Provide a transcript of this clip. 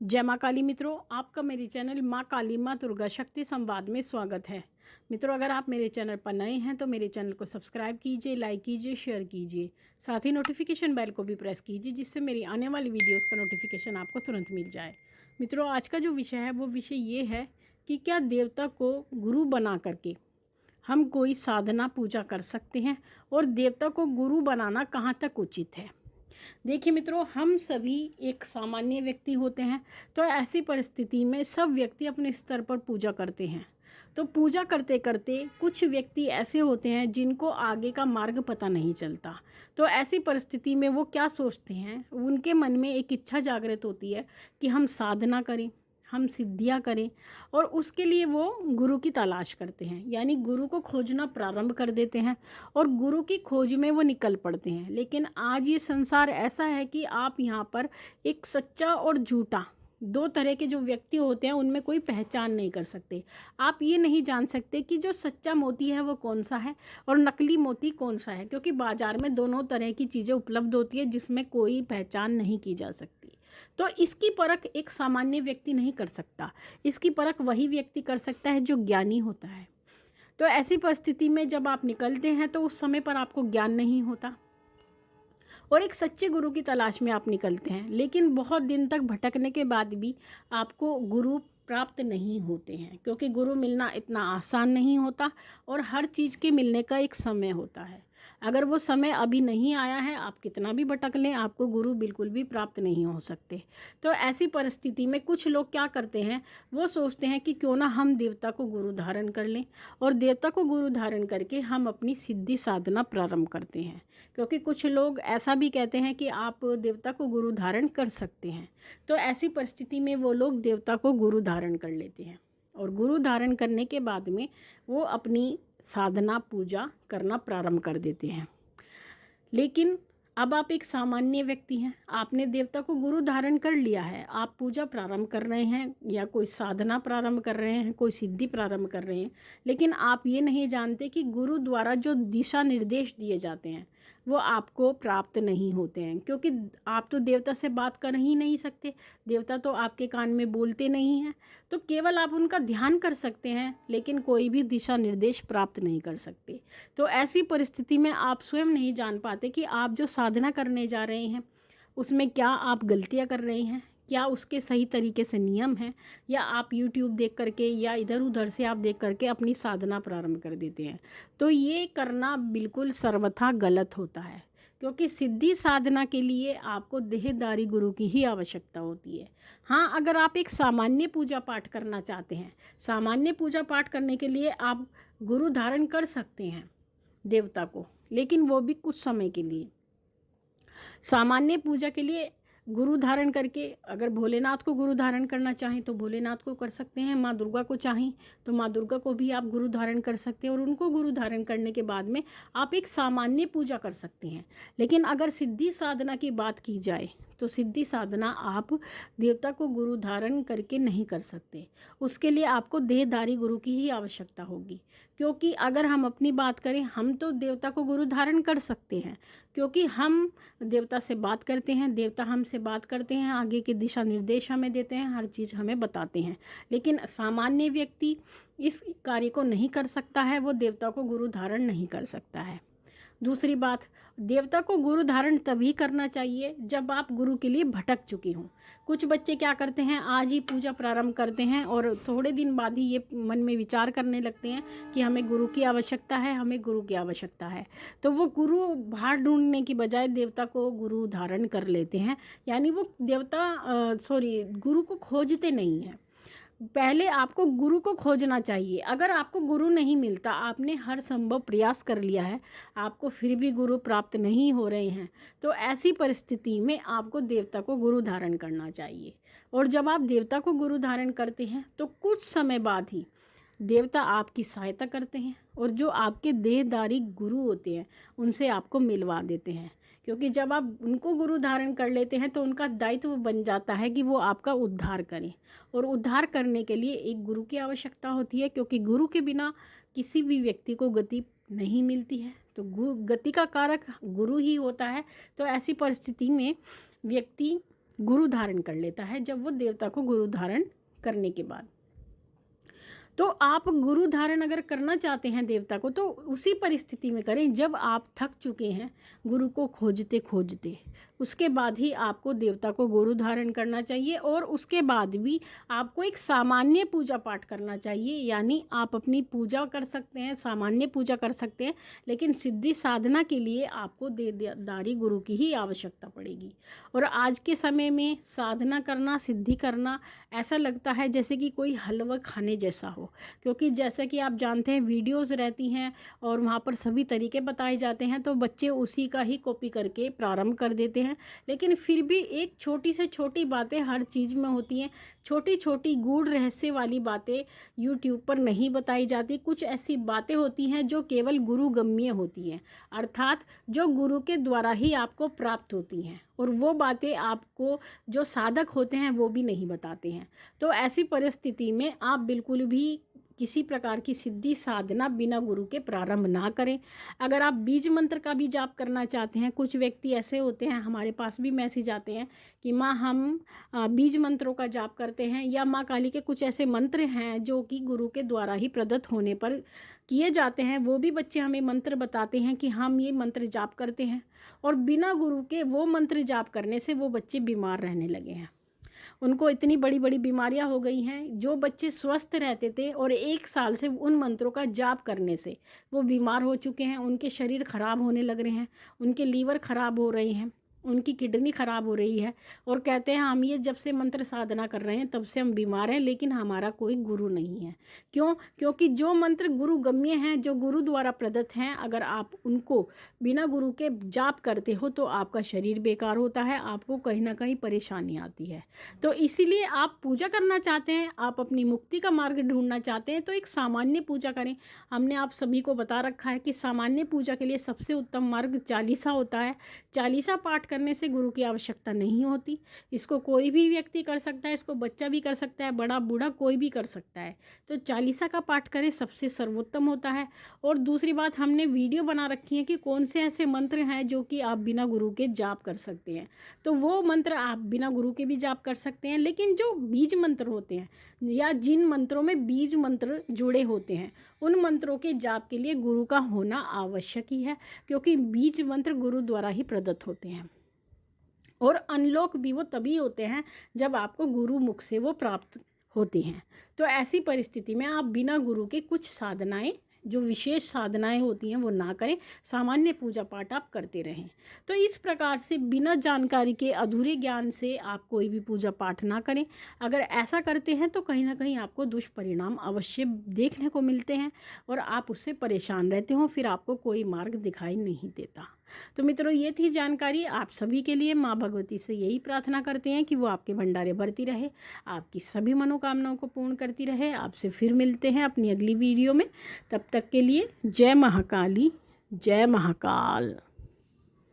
जय माँ काली। मित्रों, आपका मेरे चैनल माँ काली माँ दुर्गा शक्ति संवाद में स्वागत है। मित्रों, अगर आप मेरे चैनल पर नए हैं तो मेरे चैनल को सब्सक्राइब कीजिए, लाइक कीजिए, शेयर कीजिए। साथ ही नोटिफिकेशन बेल को भी प्रेस कीजिए, जिससे मेरी आने वाली वीडियोस का नोटिफिकेशन आपको तुरंत मिल जाए। मित्रों, आज का जो विषय है वो विषय ये है कि क्या देवता को गुरु बना करके हम कोई साधना पूजा कर सकते हैं, और देवता को गुरु बनाना कहाँ तक उचित है। देखिए मित्रों, हम सभी एक सामान्य व्यक्ति होते हैं, तो ऐसी परिस्थिति में सब व्यक्ति अपने स्तर पर पूजा करते हैं। तो पूजा करते करते कुछ व्यक्ति ऐसे होते हैं जिनको आगे का मार्ग पता नहीं चलता। तो ऐसी परिस्थिति में वो क्या सोचते हैं, उनके मन में एक इच्छा जागृत होती है कि हम साधना करें, हम सिद्धियां करें, और उसके लिए वो गुरु की तलाश करते हैं, यानी गुरु को खोजना प्रारंभ कर देते हैं और गुरु की खोज में वो निकल पड़ते हैं। लेकिन आज ये संसार ऐसा है कि आप यहाँ पर एक सच्चा और झूठा, दो तरह के जो व्यक्ति होते हैं उनमें कोई पहचान नहीं कर सकते। आप ये नहीं जान सकते कि जो सच्चा मोती है वो कौन सा है और नकली मोती कौन सा है, क्योंकि बाज़ार में दोनों तरह की चीज़ें उपलब्ध होती है जिसमें कोई पहचान नहीं की जा सकती। तो इसकी परख एक सामान्य व्यक्ति नहीं कर सकता, इसकी परख वही व्यक्ति कर सकता है जो ज्ञानी होता है। तो ऐसी परिस्थिति में जब आप निकलते हैं तो उस समय पर आपको ज्ञान नहीं होता और एक सच्चे गुरु की तलाश में आप निकलते हैं, लेकिन बहुत दिन तक भटकने के बाद भी आपको गुरु प्राप्त नहीं होते हैं, क्योंकि गुरु मिलना इतना आसान नहीं होता और हर चीज़ के मिलने का एक समय होता है। अगर वो समय अभी नहीं आया है, आप कितना भी भटक लें, आपको गुरु बिल्कुल भी प्राप्त नहीं हो सकते। तो ऐसी परिस्थिति में कुछ लोग क्या करते हैं, वो सोचते हैं कि क्यों ना हम देवता को गुरु धारण कर लें, और देवता को गुरु धारण करके हम अपनी सिद्धि साधना प्रारंभ करते हैं। क्योंकि कुछ लोग ऐसा भी कहते हैं कि आप देवता को गुरु धारण कर सकते हैं। तो ऐसी परिस्थिति में वो लोग देवता को गुरु धारण कर लेते हैं, और गुरु धारण करने के बाद में वो अपनी साधना पूजा करना प्रारंभ कर देते हैं। लेकिन अब आप एक सामान्य व्यक्ति हैं, आपने देवता को गुरु धारण कर लिया है, आप पूजा प्रारंभ कर रहे हैं या कोई साधना प्रारंभ कर रहे हैं, कोई सिद्धि प्रारंभ कर रहे हैं, लेकिन आप ये नहीं जानते कि गुरु द्वारा जो दिशा निर्देश दिए जाते हैं वो आपको प्राप्त नहीं होते हैं, क्योंकि आप तो देवता से बात कर ही नहीं सकते, देवता तो आपके कान में बोलते नहीं हैं। तो केवल आप उनका ध्यान कर सकते हैं, लेकिन कोई भी दिशा निर्देश प्राप्त नहीं कर सकते। तो ऐसी परिस्थिति में आप स्वयं नहीं जान पाते कि आप जो साधना करने जा रहे हैं उसमें क्या आप गलतियां कर रहे हैं, क्या उसके सही तरीके से नियम हैं, या आप YouTube देख करके या इधर उधर से आप देख करके अपनी साधना प्रारंभ कर देते हैं। तो ये करना बिल्कुल सर्वथा गलत होता है, क्योंकि सिद्धि साधना के लिए आपको देहधारी गुरु की ही आवश्यकता होती है। हाँ, अगर आप एक सामान्य पूजा पाठ करना चाहते हैं, सामान्य पूजा पाठ करने के लिए आप गुरु धारण कर सकते हैं देवता को, लेकिन वो भी कुछ समय के लिए। सामान्य पूजा के लिए गुरु धारण करके, अगर भोलेनाथ को गुरु धारण करना चाहें तो भोलेनाथ को कर सकते हैं, माँ दुर्गा को चाहें तो माँ दुर्गा को भी आप गुरु धारण कर सकते हैं, और उनको गुरु धारण करने के बाद में आप एक सामान्य पूजा कर सकते हैं। लेकिन अगर सिद्धि साधना की बात की जाए तो सिद्धि साधना आप देवता को गुरु धारण करके नहीं कर सकते, उसके लिए आपको देहधारी गुरु की ही आवश्यकता होगी। क्योंकि अगर हम अपनी बात करें, हम तो देवता को गुरु धारण कर सकते हैं, क्योंकि हम देवता से बात करते हैं, देवता हमसे बात करते हैं, आगे के दिशा निर्देश हमें देते हैं, हर चीज़ हमें बताते हैं। लेकिन सामान्य व्यक्ति इस कार्य को नहीं कर सकता है, वो देवता को गुरु धारण नहीं कर सकता है। दूसरी बात, देवता को गुरु धारण तभी करना चाहिए जब आप गुरु के लिए भटक चुके हों। कुछ बच्चे क्या करते हैं, आज ही पूजा प्रारंभ करते हैं और थोड़े दिन बाद ही ये मन में विचार करने लगते हैं कि हमें गुरु की आवश्यकता है, हमें गुरु की आवश्यकता है। तो वो गुरु बाहर ढूंढने की बजाय देवता को गुरु धारण कर लेते हैं, यानी वो गुरु को खोजते नहीं हैं। पहले आपको गुरु को खोजना चाहिए। अगर आपको गुरु नहीं मिलता, आपने हर संभव प्रयास कर लिया है, आपको फिर भी गुरु प्राप्त नहीं हो रहे हैं, तो ऐसी परिस्थिति में आपको देवता को गुरु धारण करना चाहिए। और जब आप देवता को गुरु धारण करते हैं तो कुछ समय बाद ही देवता आपकी सहायता करते हैं, और जो आपके देहधारी गुरु होते हैं उनसे आपको मिलवा देते हैं। क्योंकि जब आप उनको गुरु धारण कर लेते हैं तो उनका दायित्व बन जाता है कि वो आपका उद्धार करें, और उद्धार करने के लिए एक गुरु की आवश्यकता होती है, क्योंकि गुरु के बिना किसी भी व्यक्ति को गति नहीं मिलती है। तो गति का कारक गुरु ही होता है। तो ऐसी परिस्थिति में व्यक्ति गुरु धारण कर लेता है जब वो देवता को गुरु धारण करने के बाद। तो आप गुरु धारण अगर करना चाहते हैं देवता को, तो उसी परिस्थिति में करें जब आप थक चुके हैं गुरु को खोजते खोजते। उसके बाद ही आपको देवता को गुरु धारण करना चाहिए, और उसके बाद भी आपको एक सामान्य पूजा पाठ करना चाहिए। यानी आप अपनी पूजा कर सकते हैं, सामान्य पूजा कर सकते हैं, लेकिन सिद्धि साधना के लिए आपको देवदारी गुरु की ही आवश्यकता पड़ेगी। और आज के समय में साधना करना, सिद्धि करना ऐसा लगता है जैसे कि कोई हलवा खाने जैसा हो, क्योंकि जैसा कि आप जानते हैं वीडियोस रहती हैं और वहाँ पर सभी तरीके बताए जाते हैं, तो बच्चे उसी का ही कॉपी करके प्रारंभ कर देते हैं। लेकिन फिर भी एक छोटी से छोटी बातें हर चीज़ में होती हैं। छोटी छोटी गूढ़ रहस्य वाली बातें यूट्यूब पर नहीं बताई जाती। कुछ ऐसी बातें होती हैं जो केवल गुरुगम्य होती हैं, अर्थात जो गुरु के द्वारा ही आपको प्राप्त होती हैं, और वो बातें आपको जो साधक होते हैं वो भी नहीं बताते हैं। तो ऐसी परिस्थिति में आप बिल्कुल भी किसी प्रकार की सिद्धि साधना बिना गुरु के प्रारंभ ना करें। अगर आप बीज मंत्र का भी जाप करना चाहते हैं, कुछ व्यक्ति ऐसे होते हैं, हमारे पास भी मैसेज आते हैं कि माँ हम बीज मंत्रों का जाप करते हैं, या माँ काली के कुछ ऐसे मंत्र हैं जो कि गुरु के द्वारा ही प्रदत्त होने पर किए जाते हैं। वो भी बच्चे हमें मंत्र बताते हैं कि हम ये मंत्र जाप करते हैं, और बिना गुरु के वो मंत्र जाप करने से वो बच्चे बीमार रहने लगे हैं। उनको इतनी बड़ी बड़ी बीमारियां हो गई हैं। जो बच्चे स्वस्थ रहते थे और 1 साल से उन मंत्रों का जाप करने से वो बीमार हो चुके हैं, उनके शरीर ख़राब होने लग रहे हैं, उनके लीवर ख़राब हो रहे हैं, उनकी किडनी ख़राब हो रही है, और कहते हैं हम ये जब से मंत्र साधना कर रहे हैं तब से हम बीमार हैं, लेकिन हमारा कोई गुरु नहीं है। क्यों? क्योंकि जो मंत्र गुरु गम्य हैं, जो गुरु द्वारा प्रदत्त हैं, अगर आप उनको बिना गुरु के जाप करते हो तो आपका शरीर बेकार होता है, आपको कहीं ना कहीं परेशानी आती है। तो इसीलिए आप पूजा करना चाहते हैं, आप अपनी मुक्ति का मार्ग ढूंढना चाहते हैं, तो एक सामान्य पूजा करें। हमने आप सभी को बता रखा है कि सामान्य पूजा के लिए सबसे उत्तम मार्ग चालीसा होता है। चालीसा पाठ करने से गुरु की आवश्यकता नहीं होती। इसको कोई भी व्यक्ति कर सकता है, इसको बच्चा भी कर सकता है, बड़ा बूढ़ा कोई भी कर सकता है। तो चालीसा का पाठ करें, सबसे सर्वोत्तम होता है। और दूसरी बात, हमने वीडियो बना रखी है कि कौन से ऐसे मंत्र हैं जो कि आप बिना गुरु के जाप कर सकते हैं। तो वो मंत्र आप बिना गुरु के भी जाप कर सकते हैं। लेकिन जो बीज मंत्र होते हैं, या जिन मंत्रों में बीज मंत्र जुड़े होते हैं, उन मंत्रों के जाप के लिए गुरु का होना आवश्यक ही है, क्योंकि बीज मंत्र गुरु द्वारा ही प्रदत्त होते हैं। और अनलॉक भी वो तभी होते हैं जब आपको गुरु मुख से वो प्राप्त होते हैं। तो ऐसी परिस्थिति में आप बिना गुरु के कुछ साधनाएं, जो विशेष साधनाएं होती हैं, वो ना करें, सामान्य पूजा पाठ आप करते रहें। तो इस प्रकार से बिना जानकारी के, अधूरे ज्ञान से आप कोई भी पूजा पाठ ना करें। अगर ऐसा करते हैं तो कहीं ना कहीं आपको दुष्परिणाम अवश्य देखने को मिलते हैं, और आप उससे परेशान रहते हो, फिर आपको कोई मार्ग दिखाई नहीं देता। तो मित्रों, ये थी जानकारी आप सभी के लिए। माँ भगवती से यही प्रार्थना करते हैं कि वो आपके भंडारे भरती रहे, आपकी सभी मनोकामनाओं को पूर्ण करती रहे। आपसे फिर मिलते हैं अपनी अगली वीडियो में। तब तक के लिए जय महाकाली, जय महाकाल।